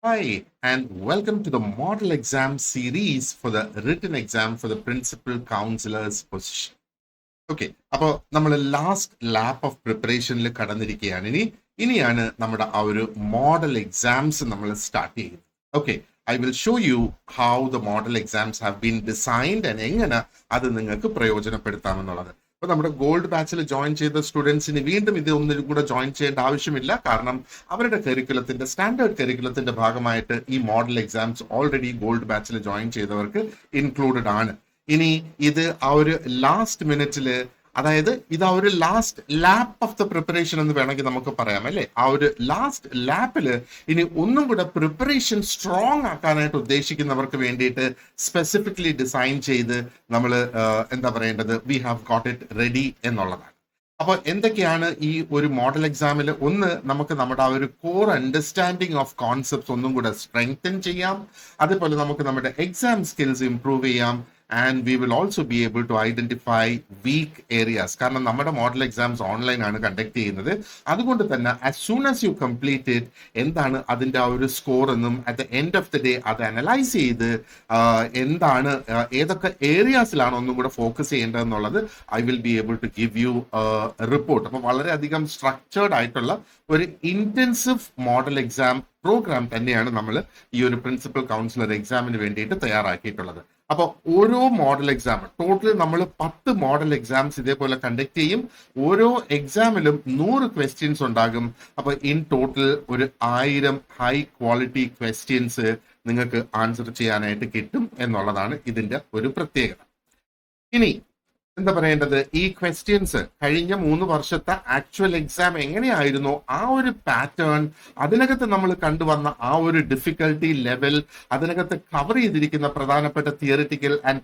Hi, and welcome to the model exam series for the written exam for the principal counselor's position. Okay, അപ്പോൾ നമ്മൾ last lap of പ്രിപ്പറേഷനിൽ കടന്നിരിക്കുകയാണ്. ഇനിയാണ് നമ്മുടെ ആ ഒരു model exams നമ്മൾ start ചെയ്യുന്നത്. Okay, I will show you how the model exams have been designed and എങ്ങനെ അത് നിങ്ങൾക്ക് പ്രയോജനപ്പെടുത്താമെന്നുള്ളത്. അപ്പൊ നമ്മുടെ ഗോൾഡ് ബാച്ചിൽ ജോയിൻ ചെയ്ത സ്റ്റുഡൻസിന് വീണ്ടും ഇത് ഒന്നിനും കൂടെ ജോയിൻ ചെയ്യേണ്ട ആവശ്യമില്ല. കാരണം അവരുടെ കരിക്കുലത്തിന്റെ സ്റ്റാൻഡേർഡ് കരിക്കുലത്തിന്റെ ഭാഗമായിട്ട് ഈ മോഡൽ എക്സാംസ് ഓൾറെഡി ഗോൾഡ് ബാച്ചിൽ ജോയിൻ ചെയ്തവർക്ക് ഇൻക്ലൂഡഡ് ആണ്. ഇനി ഇത് ആ ഒരു ലാസ്റ്റ് മിനിറ്റില്, അതായത് ഇത് ആ ഒരു last lap of the preparation എന്ന് വേണമെങ്കിൽ നമുക്ക് പറയാം അല്ലെ. ആ ഒരു ലാസ്റ്റ് ലാപ്പില് ഇനി ഒന്നും കൂടെ പ്രിപ്പറേഷൻ സ്ട്രോങ് ആക്കാനായിട്ട് ഉദ്ദേശിക്കുന്നവർക്ക് വേണ്ടിയിട്ട് സ്പെസിഫിക്കലി ഡിസൈൻ ചെയ്ത് നമ്മൾ എന്താ പറയേണ്ടത്, we have got it ready എന്നുള്ളതാണ്. അപ്പൊ എന്തൊക്കെയാണ് ഈ ഒരു മോഡൽ എക്സാമിൽ? ഒന്ന്, നമുക്ക് നമ്മുടെ ആ ഒരു കോർ അണ്ടർസ്റ്റാൻഡിങ് ഓഫ് കോൺസെപ്റ്റ്സ് ഒന്നും കൂടെ സ്ട്രെങ്തൻ ചെയ്യാം. അതേപോലെ നമുക്ക് നമ്മുടെ എക്സാം സ്കിൽസ് ഇംപ്രൂവ് ചെയ്യാം. And we will also be able to identify weak areas. കാരണം നമ്മുടെ മോഡൽ എക്സാംസ് ഓൺലൈൻ ആണ് കണ്ടക്ട് ചെയ്യുന്നത്. അതുകൊണ്ട് തന്നെ as soon as you complete it, എന്താണ് അതിന്റെ ആ ഒരു സ്കോർ എന്നും at the end of the day അത് അനലൈസ് ചെയ്ത് എന്താണ് ഏതൊക്കെ ഏരിയാസിലാണ് ഒന്നും കൂടെ ഫോക്കസ് ചെയ്യേണ്ടതെന്നുള്ളത് I will be able to give you report. അപ്പൊ വളരെയധികം സ്ട്രക്ചേർഡ് ആയിട്ടുള്ള ഒരു ഇന്റൻസീവ് മോഡൽ എക്സാം പ്രോഗ്രാം തന്നെയാണ് നമ്മൾ ഈ ഒരു പ്രിൻസിപ്പൽ കൗൺസിലർ എക്സാമിന് വേണ്ടിയിട്ട് തയ്യാറാക്കിയിട്ടുള്ളത്. അപ്പൊ ഓരോ മോഡൽ എക്സാം ടോട്ടൽ നമ്മൾ 10 മോഡൽ എക്സാംസ് ഇതേപോലെ കണ്ടക്ട് ചെയ്യും. ഓരോ എക്സാമിലും 100 ക്വസ്റ്റ്യൻസ് ഉണ്ടാകും. അപ്പൊ ഇൻ ടോട്ടൽ ഒരു 1000 ഹൈ ക്വാളിറ്റി ക്വസ്റ്റ്യൻസ് നിങ്ങൾക്ക് ആൻസർ ചെയ്യാനായിട്ട് കിട്ടും എന്നുള്ളതാണ് ഇതിന്റെ ഒരു പ്രത്യേകത. ഇനി എന്താ പറയേണ്ടത്, ഈ ക്വസ്റ്റ്യൻസ് കഴിഞ്ഞ 3 വർഷത്തെ ആക്ച്വൽ എക്സാം എങ്ങനെയായിരുന്നോ ആ ഒരു പാറ്റേൺ, അതിനകത്ത് നമ്മൾ കണ്ടുവന്ന ആ ഒരു ഡിഫിക്കൽട്ടി ലെവൽ, അതിനകത്ത് കവർ ചെയ്തിരിക്കുന്ന പ്രധാനപ്പെട്ട തിയറിറ്റിക്കൽ ആൻഡ്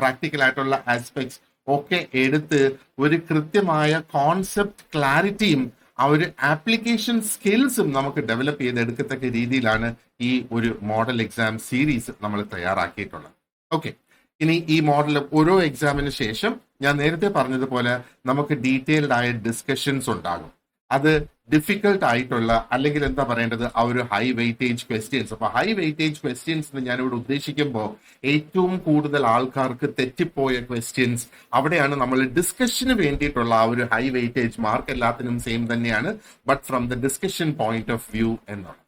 പ്രാക്ടിക്കൽ ആയിട്ടുള്ള ആസ്പെക്ട്സ് ഒക്കെ എടുത്ത് ഒരു കൃത്യമായ കോൺസെപ്റ്റ് ക്ലാരിറ്റിയും ആ ഒരു ആപ്ലിക്കേഷൻ സ്കിൽസും നമുക്ക് ഡെവലപ്പ് ചെയ്തെടുക്കത്തക്ക രീതിയിലാണ് ഈ ഒരു മോഡൽ എക്സാം സീരീസ് നമ്മൾ തയ്യാറാക്കിയിട്ടുള്ളത്. ഓക്കെ, ഇനി ഈ മോഡൽ ഓരോ എക്സാമിന് ശേഷം ഞാൻ നേരത്തെ പറഞ്ഞതുപോലെ നമുക്ക് ഡീറ്റെയിൽഡ് ആയ ഡിസ്കഷൻസ് ഉണ്ടാകും. അത് ഡിഫിക്കൽട്ട് ആയിട്ടുള്ള അല്ലെങ്കിൽ എന്താ പറയേണ്ടത് ആ ഒരു ഹൈ വെയിറ്റേജ് ക്വസ്റ്റ്യൻസ്. അപ്പൊ ഹൈ വെയിറ്റേജ് ക്വസ്റ്റ്യൻസ് എന്ന് ഞാനിവിടെ ഉദ്ദേശിക്കുമ്പോൾ ഏറ്റവും കൂടുതൽ ആൾക്കാർക്ക് തെറ്റിപ്പോയ ക്വസ്റ്റ്യൻസ്, അവിടെയാണ് നമ്മൾ ഡിസ്കഷന് വേണ്ടിയിട്ടുള്ള ആ ഒരു ഹൈ വെയിറ്റേജ്. മാർക്ക് എല്ലാത്തിനും സെയിം തന്നെയാണ്, but from the discussion point of view എന്നാണ്.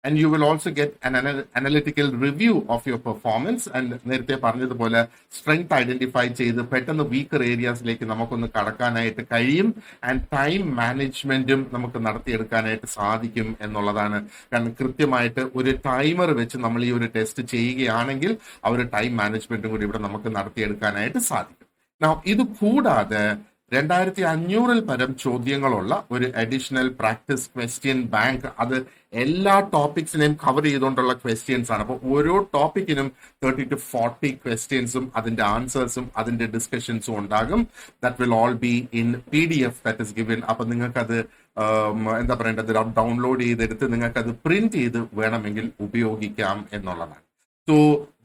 And you will also get an analytical review of your performance. And നേരത്തെ പറഞ്ഞതുപോലെ സ്ട്രെങ്ത് ഐഡന്റിഫൈ ചെയ്ത് പെട്ടെന്ന് വീക്കർ ഏരിയാസിലേക്ക് നമുക്കൊന്ന് കടക്കാനായിട്ട് കഴിയും. ആൻഡ് ടൈം മാനേജ്മെന്റും നമുക്ക് നടത്തിയെടുക്കാനായിട്ട് സാധിക്കും എന്നുള്ളതാണ്. കാരണം കൃത്യമായിട്ട് ഒരു ടൈമർ വെച്ച് നമ്മൾ ഈ ഒരു ടെസ്റ്റ് ചെയ്യുകയാണെങ്കിൽ ആ ഒരു ടൈം മാനേജ്മെന്റും കൂടി ഇവിടെ നമുക്ക് നടത്തിയെടുക്കാനായിട്ട് സാധിക്കും. ഇത് കൂടാതെ 2500 പരം ചോദ്യങ്ങളുള്ള ഒരു അഡീഷണൽ പ്രാക്ടീസ് ക്വസ്റ്റ്യൻ ബാങ്ക്, അത് എല്ലാ ടോപ്പിക്സിനെയും കവർ ചെയ്തുകൊണ്ടുള്ള ക്വസ്റ്റ്യൻസ് ആണ്. അപ്പോൾ ഓരോ ടോപ്പിക്കിനും 30 to 40 ക്വസ്റ്റ്യൻസും അതിന്റെ ആൻസേഴ്സും അതിന്റെ ഡിസ്കഷൻസും ഉണ്ടാകും. That will all be in PDF that is given. അപ്പൊ നിങ്ങൾക്കത് എന്താ പറയേണ്ടത്, ഡൗൺലോഡ് ചെയ്തെടുത്ത് നിങ്ങൾക്കത് പ്രിന്റ് ചെയ്ത് വേണമെങ്കിൽ ഉപയോഗിക്കാം എന്നുള്ളതാണ്. So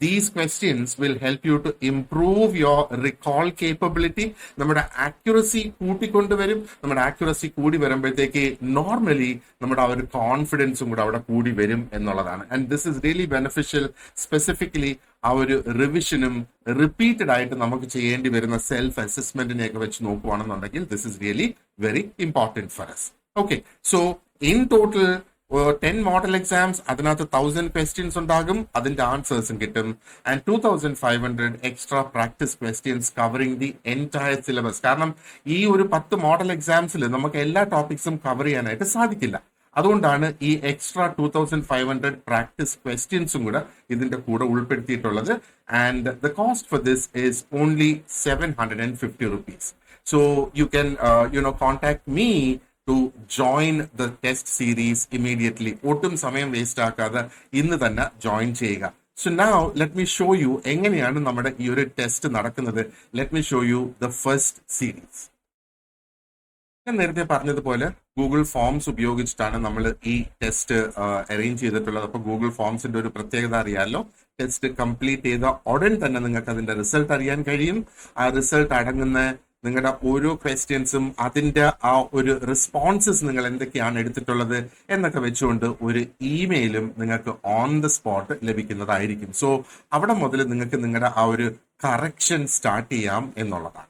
these questions will help you to improve your recall capability. നമ്മുടെ ആക്യുറസി കൂട്ടിക്കൊണ്ടുവരും. നമ്മുടെ ആക്യുറസി കൂടി വരുമ്പോഴത്തേക്ക് നോർമലി നമ്മുടെ ആ ഒരു കോൺഫിഡൻസും കൂടെ അവിടെ കൂടി വരും എന്നുള്ളതാണ്. And this is really beneficial, specifically ആ ഒരു റിവിഷനും റിപ്പീറ്റഡ് ആയിട്ട് നമുക്ക് ചെയ്യേണ്ടി വരുന്ന സെൽഫ് അസസ്മെന്റിനെയൊക്കെ വെച്ച് നോക്കുകയാണെന്നുണ്ടെങ്കിൽ this is really very important for us. Okay, so in total 10 model exams, അതിനകത്ത് 1000 ക്വസ്റ്റ്യൻസ് ഉണ്ടാകും, അതിന്റെ ആൻസേഴ്സും കിട്ടും. And 2500 extra practice questions covering the entire syllabus. കാരണം ഈ ഒരു 10 മോഡൽ എക്സാംസിൽ നമുക്ക് എല്ലാ ടോപ്പിക്സും കവർ ചെയ്യാനായിട്ട് സാധിക്കില്ല. അതുകൊണ്ടാണ് ഈ എക്സ്ട്രാ 2500 പ്രാക്ടീസ് ക്വസ്റ്റ്യൻസും കൂടെ ഇതിന്റെ കൂടെ ഉൾപ്പെടുത്തിയിട്ടുള്ളത്. And the cost for this is only 750 rupees. So you can contact me to join the test series immediately. ഒട്ടും സമയം വേസ്റ്റ് ആക്കാതെ ഇന്ന് തന്നെ ജോയിൻ ചെയ്യുക. So now let me show you എങ്ങനെയാണ് നമ്മുടെ ഈ ഒരു ടെസ്റ്റ് നടക്കുന്നത്. Let me show you the first series. ഞാൻ നേരത്തെ പറഞ്ഞതുപോലെ ഗൂഗിൾ ഫോംസ് ഉപയോഗിച്ചിട്ടാണ് നമ്മൾ ഈ ടെസ്റ്റ് അറേഞ്ച് ചെയ്തിട്ടുള്ളത്. അപ്പൊ ഗൂഗിൾ ഫോംസിന്റെ ഒരു പ്രത്യേകത അറിയാമല്ലോ. ടെസ്റ്റ് കംപ്ലീറ്റ് ചെയ്ത ഉടൻ തന്നെ നിങ്ങൾക്ക് അതിന്റെ റിസൾട്ട് അറിയാൻ കഴിയും. ആ റിസൾട്ട് അടങ്ങുന്ന നിങ്ങളുടെ ഓരോ ക്വസ്റ്റ്യൻസും അതിന്റെ ആ ഒരു റെസ്പോൺസസ് നിങ്ങൾ എന്തൊക്കെയാണ് എടുത്തിട്ടുള്ളത് എന്നൊക്കെ വെച്ചുകൊണ്ട് ഒരു ഇമെയിലും നിങ്ങൾക്ക് ഓൺ ദ സ്പോട്ട് ലഭിക്കുന്നതായിരിക്കും. സോ അവിടെ മുതൽ നിങ്ങൾക്ക് നിങ്ങളുടെ ആ ഒരു കറക്ഷൻ സ്റ്റാർട്ട് ചെയ്യാം എന്നുള്ളതാണ്.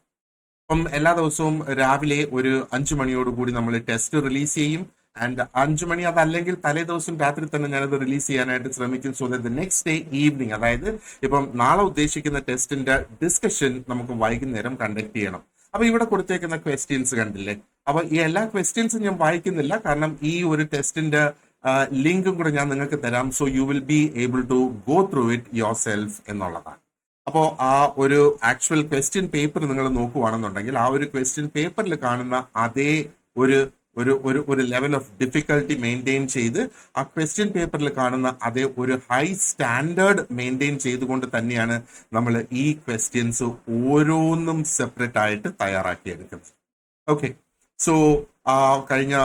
അപ്പം എല്ലാ ദിവസവും രാവിലെ ഒരു 5 മണിയോടുകൂടി നമ്മൾ ടെസ്റ്റ് റിലീസ് ചെയ്യും. ആൻഡ് 5 മണി അതല്ലെങ്കിൽ തലേ ദിവസം രാത്രി തന്നെ ഞാനത് റിലീസ് ചെയ്യാനായിട്ട് ശ്രമിക്കും. So that next day evening, അതായത് ഇപ്പം നാളെ ഉദ്ദേശിക്കുന്ന ടെസ്റ്റിന്റെ ഡിസ്കഷൻ നമുക്ക് വൈകുന്നേരം കണ്ടക്ട് ചെയ്യണം. അപ്പൊ ഇവിടെ കൊടുത്തേക്കുന്ന ക്വസ്റ്റ്യൻസ് കണ്ടില്ലേ? അപ്പൊ ഈ എല്ലാ ക്വസ്റ്റ്യൻസും ഞാൻ വായിക്കുന്നില്ല, കാരണം ഈ ഒരു ടെസ്റ്റിന്റെ ലിങ്കും കൂടെ ഞാൻ നിങ്ങൾക്ക് തരാം. So you will be able to go through it yourself എന്നുള്ളതാണ്. അപ്പോൾ ആ ഒരു ആക്ച്വൽ ക്വസ്റ്റ്യൻ പേപ്പർ നിങ്ങൾ നോക്കുവാണെന്നുണ്ടെങ്കിൽ ആ ഒരു ക്വസ്റ്റ്യൻ പേപ്പറിൽ കാണുന്ന അതേ ഒരു ഒരു ഒരു ഒരു ലെവൽ ഓഫ് ഡിഫിക്കൽട്ടി മെയിൻറ്റെയിൻ ചെയ്ത് ആ ക്വസ്റ്റ്യൻ പേപ്പറിൽ കാണുന്ന അതേ ഒരു ഹൈ സ്റ്റാൻഡേർഡ് മെയിൻറ്റെയിൻ ചെയ്തുകൊണ്ട് തന്നെയാണ് നമ്മൾ ഈ ക്വസ്റ്റ്യൻസ് ഓരോന്നും സെപ്പറേറ്റ് ആയിട്ട് തയ്യാറാക്കിയെടുക്കുന്നത്. ഓക്കെ, സോ കഴിഞ്ഞ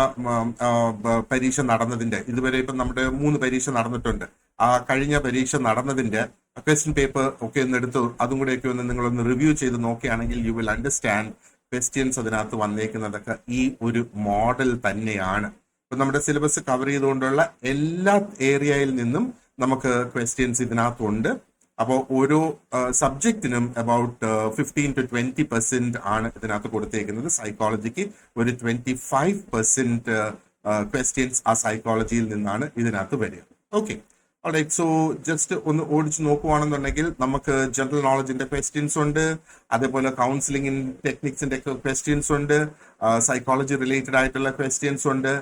പരീക്ഷ നടന്നതിന്റെ, ഇതുവരെ ഇപ്പം നമ്മുടെ 3 പരീക്ഷ നടന്നിട്ടുണ്ട്. ആ കഴിഞ്ഞ പരീക്ഷ നടന്നതിന്റെ ക്വസ്റ്റ്യൻ പേപ്പർ ഒക്കെ ഒന്ന് എടുത്ത് അതും കൂടെയൊക്കെ ഒന്ന് നിങ്ങളൊന്ന് റിവ്യൂ ചെയ്ത് നോക്കുകയാണെങ്കിൽ യു വിൽ അണ്ടർസ്റ്റാൻഡ് ക്വസ്റ്റ്യൻസ് അതിനകത്ത് വന്നേക്കുന്നതൊക്കെ ഈ ഒരു മോഡൽ തന്നെയാണ്. ഇപ്പൊ നമ്മുടെ സിലബസ് കവർ ചെയ്തുകൊണ്ടുള്ള എല്ലാ ഏരിയയിൽ നിന്നും നമുക്ക് ക്വസ്റ്റ്യൻസ് ഇതിനകത്തുണ്ട്. അപ്പോൾ ഓരോ സബ്ജക്റ്റിനും അബൌട്ട് 15 to 20% ആണ് ഇതിനകത്ത് കൊടുത്തേക്കുന്നത്. സൈക്കോളജിക്ക് ഒരു 25% ക്വസ്റ്റ്യൻസ് ആ സൈക്കോളജിയിൽ നിന്നാണ് ഇതിനകത്ത് വരിക. Okay, alright. സോ ജസ്റ്റ് ഒന്ന് ഓടിച്ചു നോക്കുവാണെന്നുണ്ടെങ്കിൽ നമുക്ക് ജനറൽ നോളജിന്റെ ക്വസ്റ്റ്യൻസ് ഉണ്ട്, അതേപോലെ കൗൺസിലിംഗ് ടെക്നിക്സിന്റെ ക്വസ്റ്റ്യൻസ് ഉണ്ട്, സൈക്കോളജി റിലേറ്റഡ് ആയിട്ടുള്ള ക്വസ്റ്റ്യൻസ് ഉണ്ട്,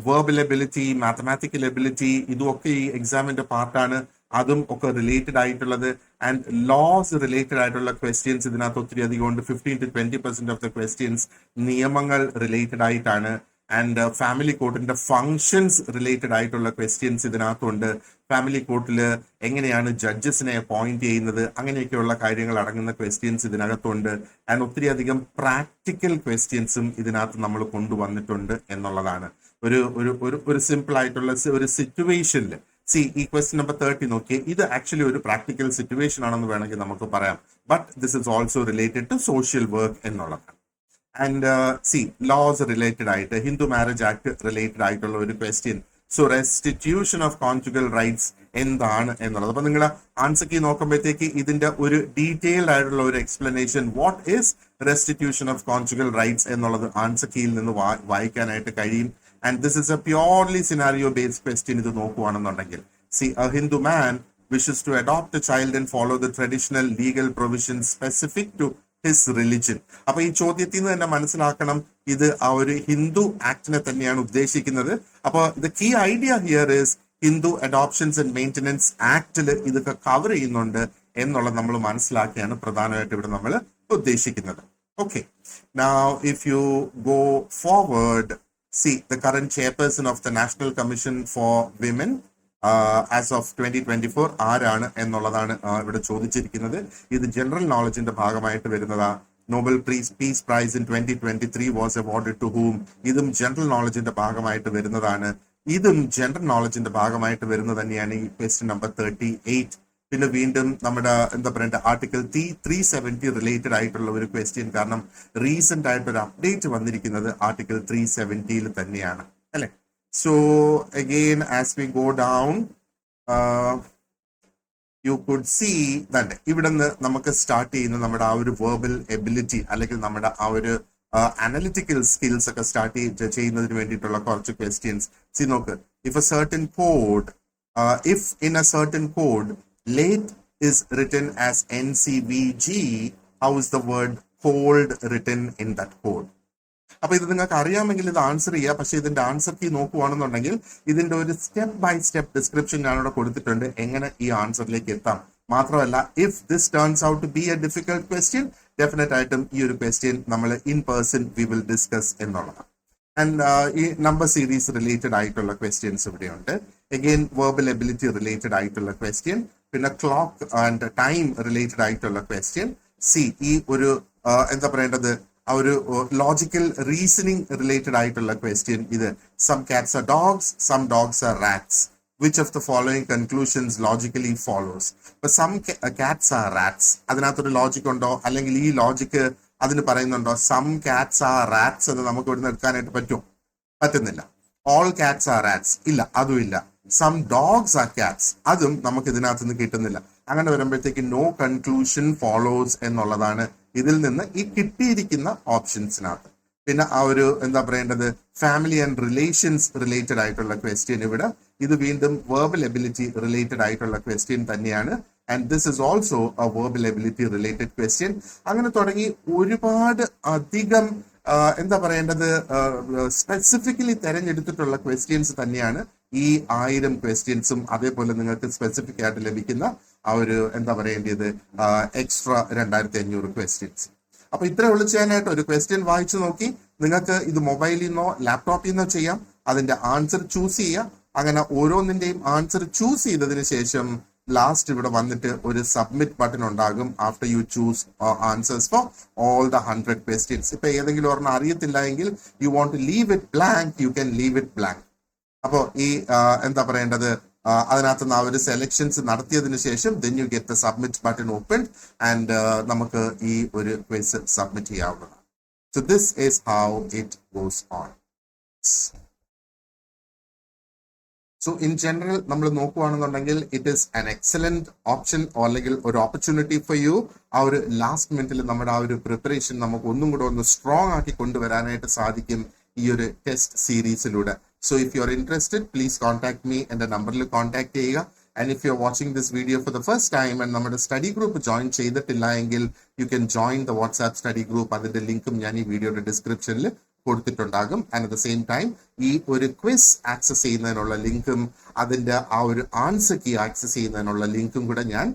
വെർബൽ എബിലിറ്റി, മാത്തമാറ്റിക്കൽ എബിലിറ്റി, ഇതുമൊക്കെ ഈ എക്സാമിന്റെ പാർട്ടാണ്. അതും ഒക്കെ റിലേറ്റഡ് ആയിട്ടുള്ളത്. ആൻഡ് ലോസ് റിലേറ്റഡ് ആയിട്ടുള്ള ക്വസ്റ്റ്യൻസ് ഇതിനകത്ത് ഒത്തിരി അധികം ഉണ്ട്. 15 to 20% ഓഫ് ദ ക്വസ്റ്റ്യൻസ് നിയമങ്ങൾ റിലേറ്റഡ് ആയിട്ടാണ്. ആൻഡ് ഫാമിലി കോർട്ടിന്റെ ഫങ്ഷൻസ് റിലേറ്റഡ് ആയിട്ടുള്ള ക്വസ്റ്റ്യൻസ് ഇതിനകത്തുണ്ട്. ഫാമിലി കോർട്ടിൽ എങ്ങനെയാണ് ജഡ്ജസിനെ അപ്പോയിന്റ് ചെയ്യുന്നത്, അങ്ങനെയൊക്കെയുള്ള കാര്യങ്ങൾ അടങ്ങുന്ന ക്വസ്റ്റ്യൻസ് ഇതിനകത്തുണ്ട്. ആൻഡ് ഒത്തിരി അധികം പ്രാക്ടിക്കൽ ക്വസ്റ്റ്യൻസും ഇതിനകത്ത് നമ്മൾ കൊണ്ടുവന്നിട്ടുണ്ട് എന്നുള്ളതാണ്. ഒരു സിമ്പിൾ ആയിട്ടുള്ള ഒരു സിറ്റുവേഷനിൽ ഈ ക്വസ്റ്റ്യൻ നമ്പർ 30 നോക്കിയേ, ഇത് ആക്ച്വലി ഒരു പ്രാക്ടിക്കൽ സിറ്റുവേഷൻ ആണെന്ന് വേണമെങ്കിൽ നമുക്ക് പറയാം. But this is also related to social work എന്നുള്ളതാണ്. ആൻഡ് ലോസ് റിലേറ്റഡ് ആയിട്ട് ഹിന്ദു മാരേജ് ആക്ട് റിലേറ്റഡ് ആയിട്ടുള്ള ഒരു question. So restitution of conjugal rights എന്താണ് എന്നുള്ളത്. അപ്പൊ നിങ്ങൾ ആൻസർ കീ നോക്കുമ്പോഴത്തേക്ക് ഇതിന്റെ ഒരു ഡീറ്റെയിൽഡ് ആയിട്ടുള്ള ഒരു explanation what is restitution of conjugal rights എന്നുള്ളത് ആൻസർ കീയിൽ നിന്ന് വായിക്കാനായിട്ട് കഴിയും. And this is a purely scenario based question. ഇത് നോക്കുവാണെന്നുണ്ടെങ്കിൽ a Hindu man wishes to adopt a child and follow the traditional legal provisions specific to his religion. അപ്പൊ ഈ ചോദ്യത്തിൽ നിന്ന് തന്നെ മനസ്സിലാക്കണം, ഇത് ആ ഒരു ഹിന്ദു ആക്ടിനെ തന്നെയാണ് ഉദ്ദേശിക്കുന്നത്. അപ്പൊ the key idea here is Hindu adoptions and maintenance ആക്ടിൽ ഇതൊക്കെ കവർ ചെയ്യുന്നുണ്ട് എന്നുള്ളത് നമ്മൾ മനസ്സിലാക്കിയാണ് പ്രധാനമായിട്ട് ഇവിടെ നമ്മൾ ഉദ്ദേശിക്കുന്നത്. Okay, now if you go forward, the current chairperson of the National Commission for Women as of 2024 ആരാണ് എന്നുള്ളതാണ് ഇവിടെ ചോദിച്ചിരിക്കുന്നത്. ഇത് ജനറൽ നോളജിന്റെ ഭാഗമായിട്ട് വരുന്നതാ. Nobel peace prize in 2023 was awarded to whom? ഇതും ജനറൽ നോളജിന്റെ ഭാഗമായിട്ട് വരുന്നതാണ്. ഇതും ജനറൽ നോളജിന്റെ ഭാഗമായിട്ട് വരുന്നത് തന്നെയാണ് ഈ ക്വസ്റ്റ്യൻ നമ്പർ 38. പിന്നെ വീണ്ടും നമ്മുടെ എന്താ പറയണ്ട ആർട്ടിക്കിൾ 370 റിലേറ്റഡ് ആയിട്ടുള്ള ഒരു ക്വസ്റ്റ്യൻ. കാരണം റീസെന്റ് ആയിട്ട് ഒരു അപ്ഡേറ്റ് വന്നിരിക്കുന്നത് ആർട്ടിക്കിൾ 370 തന്നെയാണ് അല്ലെ. So again as we go down you could see that ഇവിടെ നിന്ന് നമുക്ക് സ്റ്റാർട്ട് ചെയ്യുന്ന നമ്മുടെ ആ ഒരു വെർബൽ എബിലിറ്റി അല്ലെങ്കിൽ നമ്മുടെ ആ ഒരു അനലിറ്റിക്കൽ സ്കിൽസ് ഒക്കെ സ്റ്റാർട്ട് ചെയ്യുന്നതിന് വേണ്ടിയിട്ടുള്ള കുറച്ച് ക്വസ്റ്റ്യൻസ്. നോക്ക്, if A certain code, if in A certain code late is written as NCVG, how is the word cold written in that code? അപ്പൊ ഇത് നിങ്ങൾക്ക് അറിയാമെങ്കിൽ ഇത് ആൻസർ ചെയ്യുക. പക്ഷെ ഇതിന്റെ ആൻസർ കീ നോക്കുവാണെന്നുണ്ടെങ്കിൽ ഇതിന്റെ ഒരു സ്റ്റെപ്പ് ബൈ സ്റ്റെപ്പ് ഡിസ്ക്രിപ്ഷൻ ഞാനിവിടെ കൊടുത്തിട്ടുണ്ട് എങ്ങനെ ഈ ആൻസറിലേക്ക് എത്താം. മാത്രമല്ല, if this turns out to be a difficult question, definite ആയിട്ടും ഈ ഒരു ക്വസ്റ്റ്യൻ നമ്മൾ in person we will discuss എന്നുള്ളതാണ്. ആൻഡ് ഈ നമ്പർ സീരീസ് റിലേറ്റഡ് ആയിട്ടുള്ള ക്വസ്റ്റ്യൻസ് ഇവിടെയുണ്ട്. അഗെയിൻ വെർബൽ എബിലിറ്റി റിലേറ്റഡ് ആയിട്ടുള്ള ക്വസ്റ്റ്യൻ, പിന്നെ ക്ലോക്ക് ആൻഡ് ടൈം റിലേറ്റഡ് ആയിട്ടുള്ള ക്വസ്റ്റ്യൻ. ഈ ഒരു എന്താ പറയേണ്ടത് ആ ഒരു ലോജിക്കൽ റീസണിങ് റിലേറ്റഡ് ആയിട്ടുള്ള ക്വസ്റ്റ്യൻ. ഇത് some cats are dogs, some dogs are rats. Which of the following conclusions logically follows? But some cats are rats. അതിനകത്തൊരു ലോജിക് ഉണ്ടോ, അല്ലെങ്കിൽ ഈ ലോജിക്ക് അതിന് പറയുന്നുണ്ടോ സം കാറ്റ്സ് ആർ റാറ്റ്സ് എന്ന് നമുക്ക് ഇവിടുന്ന് എടുക്കാനായിട്ട് പറ്റുമോ? പറ്റുന്നില്ല. ഓൾ കാറ്റ്സ് ആർ റാറ്റ്സ് ഇല്ല, അതും ഇല്ല. സം ഡോഗ്സ് ആർ കാറ്റ്സ് അതും നമുക്ക് ഇതിനകത്ത് നിന്ന് കിട്ടുന്നില്ല. അങ്ങനെ വരുമ്പോഴത്തേക്ക് നോ കൺക്ലൂഷൻ ഫോളോസ് എന്നുള്ളതാണ് ഇതിൽ നിന്ന് ഈ കിട്ടിയിരിക്കുന്ന ഓപ്ഷൻസിനകത്ത്. പിന്നെ ആ ഒരു എന്താ പറയേണ്ടത്, ഫാമിലി ആൻഡ് റിലേഷൻസ് റിലേറ്റഡ് ആയിട്ടുള്ള ക്വസ്റ്റ്യൻ ഇവിടെ, ഇത് വീണ്ടും വെർബൽ എബിലിറ്റി റിലേറ്റഡ് ആയിട്ടുള്ള ക്വസ്റ്റ്യൻ തന്നെയാണ്. And this is also A verbal ability related question. അങ്ങനെ തുടങ്ങി ഒരുപാട് അധികം എന്താ പറയേണ്ടത് സ്പെസിഫിക്കലി തെരഞ്ഞെടുത്തിട്ടുള്ള ക്വസ്റ്റ്യൻസ് തന്നെയാണ് ഈ 1000 ക്വസ്റ്റ്യൻസും. അതേപോലെ നിങ്ങൾക്ക് സ്പെസിഫിക് ആയിട്ട് ലഭിക്കുന്ന ആ ഒരു എന്താ പറയേണ്ടത് എക്സ്ട്രാ 2500 ക്വസ്റ്റ്യൻസ്. അപ്പൊ ഇത്ര ഉള്ളു ചെയ്യാനായിട്ട്. ഒരു ക്വസ്റ്റ്യൻ വായിച്ചു നോക്കി നിങ്ങൾക്ക് ഇത് മൊബൈലിൽ നിന്നോ ലാപ്ടോപ്പിൽ നിന്നോ ചെയ്യാം. അതിന്റെ ആൻസർ ചൂസ് ചെയ്യാം. അങ്ങനെ ഓരോന്നിന്റെയും ആൻസർ ചൂസ് ചെയ്തതിന് ശേഷം ലാസ്റ്റ് ഇവിടെ വന്നിട്ട് ഒരു സബ്മിറ്റ് ബട്ടൺ ഉണ്ടാകും. After you choose answers for all the 100 questions. ഇപ്പൊ ഏതെങ്കിലും ഒരെണ്ണം അറിയത്തില്ല എങ്കിൽ you want to leave it blank, you can leave it blank. അപ്പോ ഈ എന്താ പറയേണ്ടത് അതിനകത്ത് നിന്ന് ആ ഒരു സെലക്ഷൻസ് നടത്തിയതിനു ശേഷം then you get the submit button opened and നമുക്ക് ഈ ഒരു ക്വിസ് സബ്മിറ്റ് ചെയ്യാവുന്നതാണ്. So this is how it goes on. So in general നമ്മൾ നോക്കുകയാണെന്നുണ്ടെങ്കിൽ it is an excellent option അല്ലെങ്കിൽ ഒരു ഓപ്പർച്യൂണിറ്റി ഫോർ യു. ആ ഒരു ലാസ്റ്റ് മിനിറ്റിൽ നമ്മുടെ ആ ഒരു പ്രിപ്പറേഷൻ നമുക്ക് ഒന്നും കൂടെ ഒന്ന് സ്ട്രോങ് ആക്കി കൊണ്ടുവരാനായിട്ട് സാധിക്കും ഈ ഒരു test സീരീസിലൂടെ. So if you are interested, please contact me എൻ്റെ നമ്പറിൽ കോൺടാക്ട് ചെയ്യുക. And if you are watching this video for the first time and നമ്മുടെ സ്റ്റഡി ഗ്രൂപ്പ് ജോയിൻ ചെയ്തിട്ടില്ല എങ്കിൽ you can join the WhatsApp study group. അതിന്റെ ലിങ്കും ഞാൻ ഈ വീഡിയോയുടെ ഡിസ്ക്രിപ്ഷനിൽ കൊടുത്തിട്ടുണ്ടാകും. And at the same time ഈ ഒരു ക്വിസ് ആക്സസ് ചെയ്യുന്നതിനുള്ള ലിങ്കും അതിന്റെ ആ ഒരു ആൻസർ കീ ആക്സസ് ചെയ്യുന്നതിനുള്ള ലിങ്കും കൂടെ ഞാൻ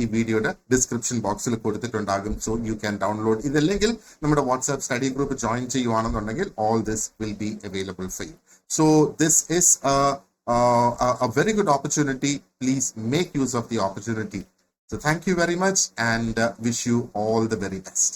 ഈ വീഡിയോയുടെ ഡിസ്ക്രിപ്ഷൻ ബോക്സിൽ കൊടുത്തിട്ടുണ്ടാകും. So you can download. ഇതല്ലെങ്കിൽ നമ്മുടെ വാട്സ്ആപ്പ് സ്റ്റഡി ഗ്രൂപ്പ് ജോയിൻ ചെയ്യുവാണെന്നുണ്ടെങ്കിൽ all this will be available for you. So this is a very good opportunity. Please make use of the opportunity. So thank you very much and wish you all the very best.